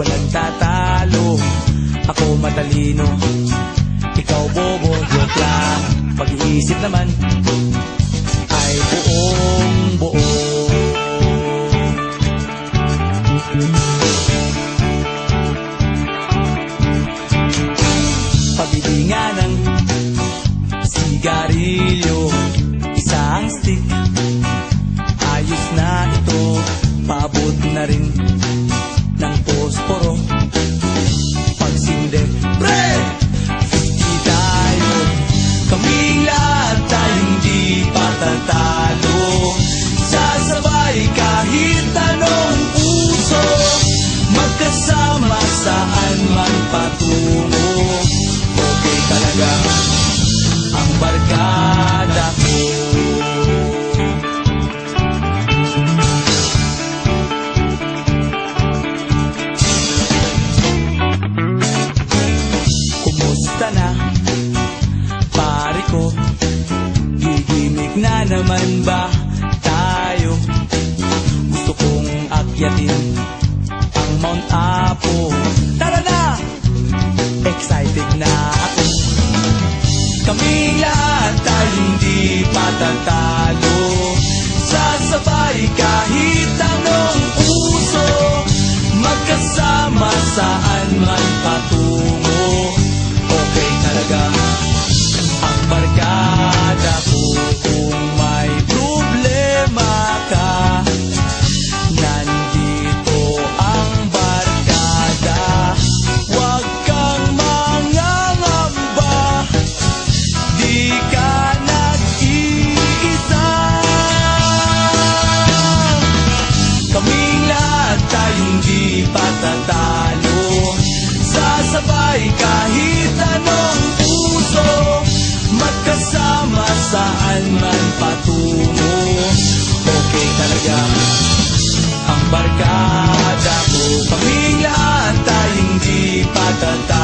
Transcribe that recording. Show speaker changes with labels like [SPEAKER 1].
[SPEAKER 1] walang tatalo. Ako matalino, ikaw bobo, joke lang. Pag-iisip naman ay buong buo. Pabili nga ng sigarilyo, isang stick, ayos na ito. Paabot na rin ng posporo. Pagsinde, pre! 50 tayo, kaming lahat tayong di patatalo. Sasabay kahit anong puso, magkasama saan man patungo. Okay talaga ang barkada ko. Kumusta na, pare ko? Gigimik na naman ba tayo? Gusto kong akyatin ang Mount Apo. Tara na! Excited na ako. Kaming lahat tayong di patatalo. Sasabay kahit anong uso, magkasama saan man patungo. Okay talaga ang barkada ko. Kung may problema ka, nandito ang barkada. Huwag kang mangangamba, di ka nag-iisa. Kaming lahat tayong di patatalo. Sasabay kahit anong puso, magkasama saan man patungo. Okay talaga ang barkada ko. Kaming lahat tayong di patatalo.